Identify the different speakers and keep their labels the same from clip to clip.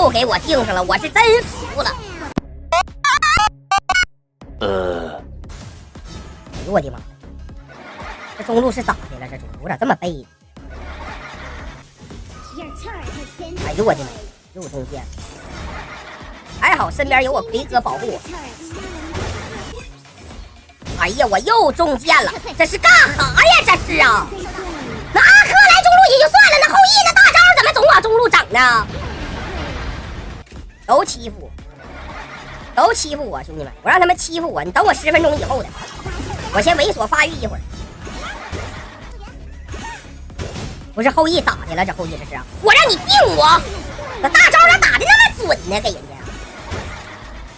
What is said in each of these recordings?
Speaker 1: 又给我盯上了，我是真服了。哎呦我的妈！这中路是咋的了？这中路咋这么背？哎呦我的妈！又中箭，还好身边有我奎哥保护我。哎呀，我又中箭了，这是干啥呀？这是啊！那阿克来中路也就算了，那后羿那大招怎么总往中路整呢？都欺负我，兄弟们，我让他们欺负我，你等我10分钟以后的，我先猥琐发育一会儿。不是后羿咋的了？这后羿这是啊！我让你定我，那大招咋打的那么准呢？给人家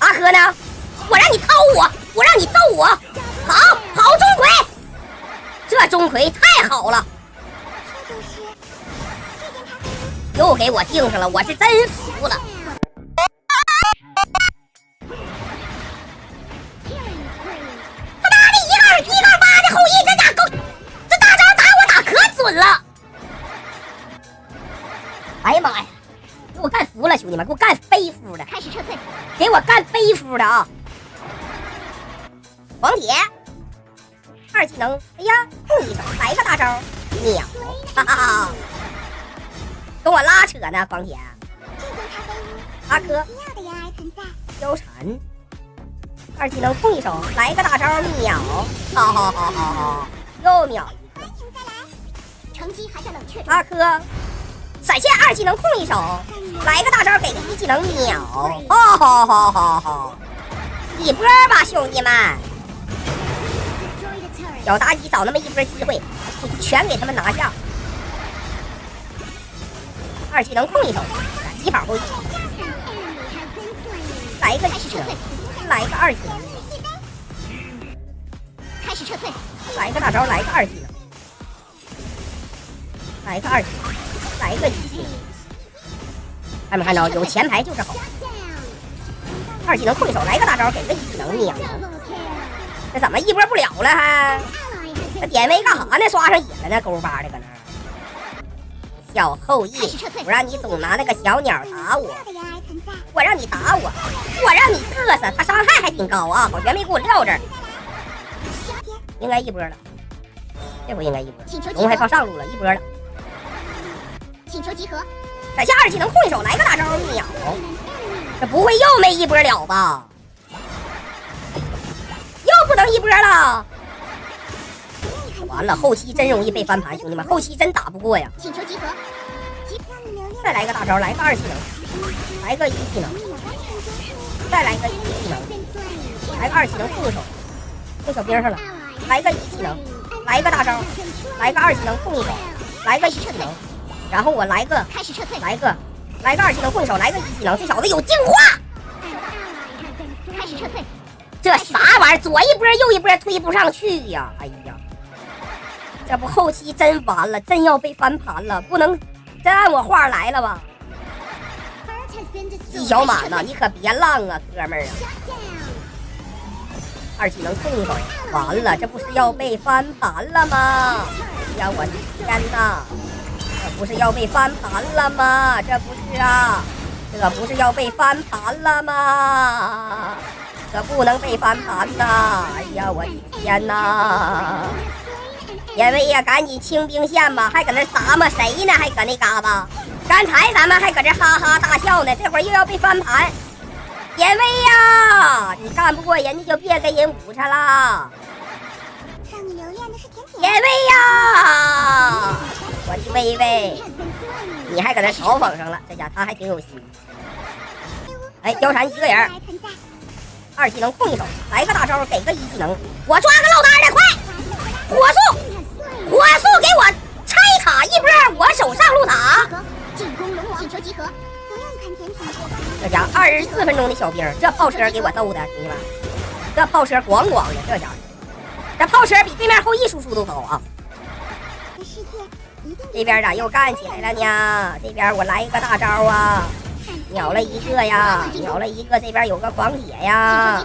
Speaker 1: 阿珂呢？我让你掏我，我让你揍我，好钟馗，这钟馗太好了，又给我定上了，我是真服了。他妈的1杠8的后羿，这大招打我打可准了！哎呀妈呀，给我干服了，兄弟们，给我干背服的，开始撤退，给我干背服的啊！黄铁2技能，哎呀，碰一手来个大招，秒，哈哈哈！跟我拉扯呢，黄铁。阿珂，貂蝉，2技能碰一手，来个大招，秒，好，又秒一个。成绩还在冷却中。阿珂。闪现2技能控一手，来个大招给个1技能秒，好，一波吧，兄弟们！小妲己找那么一波机会，就全给他们拿下。2技能控一手，疾跑后羿，来个1技能，来个2技能，开始撤退，来个大招，来个2技能，来个2技能。来个1技能，看没看着？有前排就是好。2技能控一手，来个大招，给个1技能秒。这怎么一波不了了还？这点位干啥呢？刷上野了呢，勾巴的搁那儿。小后羿，我让你总拿那个小鸟打我，我让你打我，我让你嘚瑟，他伤害还挺高啊，好悬没给我撂这儿。应该一波了，这回应该一波。龙还上上路了，一波了。请求集合，闪现2技能控一手，来个大招秒，这不会又没一波了吧？又不能一波了，完了，后期真容易被翻盘，兄弟们，后期真打不过呀！请求集合，再来个大招，来个2技能，来个1技能，再来个1技能，来个2技能控一手，控小兵上了，来个1技能，来个大招，来个2技能控一手，来个1技能。然后我来个开始撤退，来个2技能控手，来个1技能，这小子有净化。开始撤退，这啥玩意儿？左一波右一波，推不上去呀！哎呀，这不后期真完了，真要被翻盘了，不能真按我话来了吧？季小满呐，你可别浪啊，哥们儿啊！2技能控手，完了，这不是要被翻盘了吗？哎呀，我的天哪！这不是要被翻盘了吗？这不是啊，这不是要被翻盘了吗？这不能被翻盘呐！哎呀，我的天哪！典韦呀，赶紧清兵线吧，还搁那撒嘛谁呢？还搁那嘎巴？刚才咱们还搁这哈哈大笑呢，这会儿又要被翻盘。典韦呀，你干不过人家就别跟人捂着了。典韦呀！我的薇薇，你还搁那嘲讽上了，这家他还挺有心。哎，貂蝉一个人，2技能控一手，来个大招，给个1技能，我抓个落单的，快！火速给我拆塔一波，我手上路塔。进攻龙王，请求集合。这家24分钟的小兵，这炮车给我逗的，兄弟们，这炮车咣咣的，这家伙，这炮车比对面后羿输出都高啊！这边咋又干起来了呢？这边我来一个大招啊，秒了一个呀，秒了一个。这边有个黄铁呀，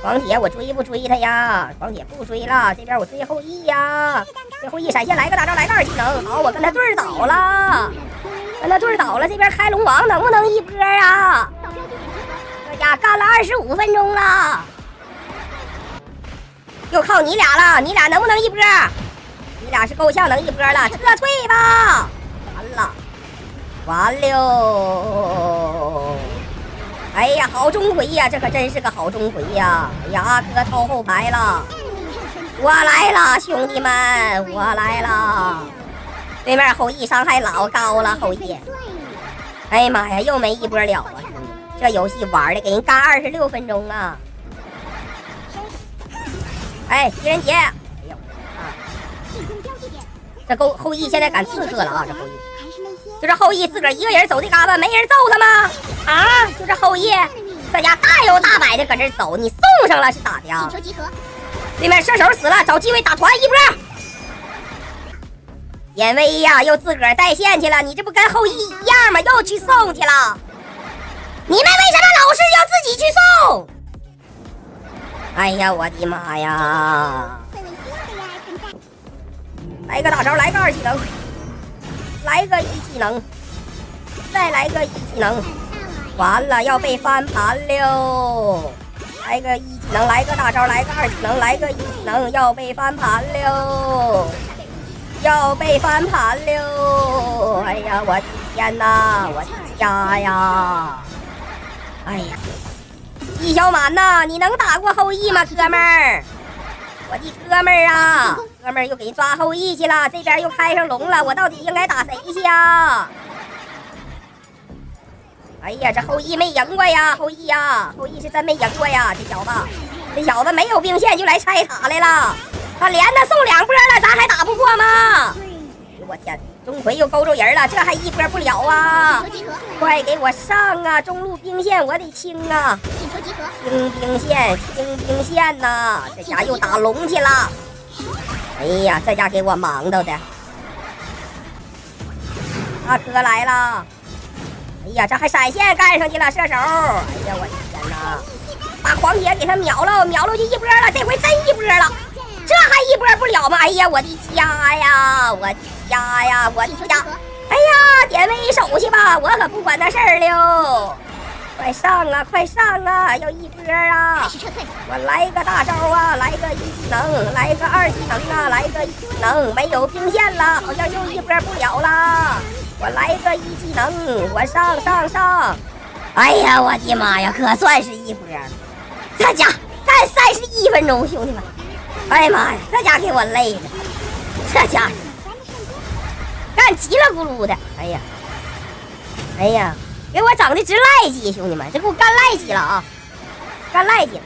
Speaker 1: 黄铁我追不追他呀？黄铁不追了，这边我追后羿呀，这后羿闪现来个大招，来个2技能，好，我跟他对倒了。那队倒了，这边开龙王能不能一波啊？这家干了25分钟了，就靠你俩了，你俩能不能一波？你俩是够呛能一波了，撤退吧！完了！哎呀，好钟馗呀，这可真是个好钟馗呀！哎呀，阿珂掏后排了，我来了，兄弟们，我来了！对面后羿伤害老高了，后羿。哎呀妈呀，又没一波了啊！兄弟，这游戏玩的给人干26分钟啊！哎，狄仁杰，哎呦啊！这后羿现在敢刺客了啊！这后羿。就这后羿自个儿一个人走这嘎达，没人揍他吗？啊！就这后羿，这家大摇大摆的搁这走，你送上了是咋的呀？对面射手死了，找机会打团一波。典韦呀，又自个儿带线去了，你这不跟后羿一样吗？又去送去了。你们为什么老是要自己去送？哎呀，我的妈呀！来个大招，来个2技能。来个1技能，再来个1技能，完了要被翻盘了。来个1技能，来个大招，来个2技能，来个1技能，要被翻盘了，要被翻盘了。哎呀，我的天哪，我的家呀！哎呀，易小满呐，你能打过后羿吗，哥们儿？我的哥们儿啊，哥们儿又给抓后羿去了，这边又开上龙了，我到底应该打谁去呀？哎呀，这后羿没赢过呀，后羿呀，后羿是真没赢过呀，这小子没有兵线就来拆塔来了，他连着送2波了，咱还打不过吗？我天，钟馗又勾住人了，这还一波不了啊！快给我上啊！中路兵线我得清啊！清兵线呐！这家又打龙去了。哎呀，这家给我忙到的。阿珂来了。哎呀，这还闪现干上去了，射手！哎呀，我的天哪！把黄铁给他秒了就一波了，这回真一波了。这还一波不了吗？哎呀，我的家呀，我的家呀，我的家！哎呀，典韦手去吧，我可不管那事儿了。快上啊，快上啊，要一波啊！我来个大招啊，来个1技能，来个2技能啊，来个1技能，没有兵线了，好像又一波不了了。我来个1技能，我上！哎呀，我的妈呀，可算是一波了。这家干31分钟，兄弟们！哎呀妈呀，这家给我累的，这家干急了咕噜的。哎呀，给我整的直赖叽，兄弟们，这给我干赖叽了啊，干赖叽了。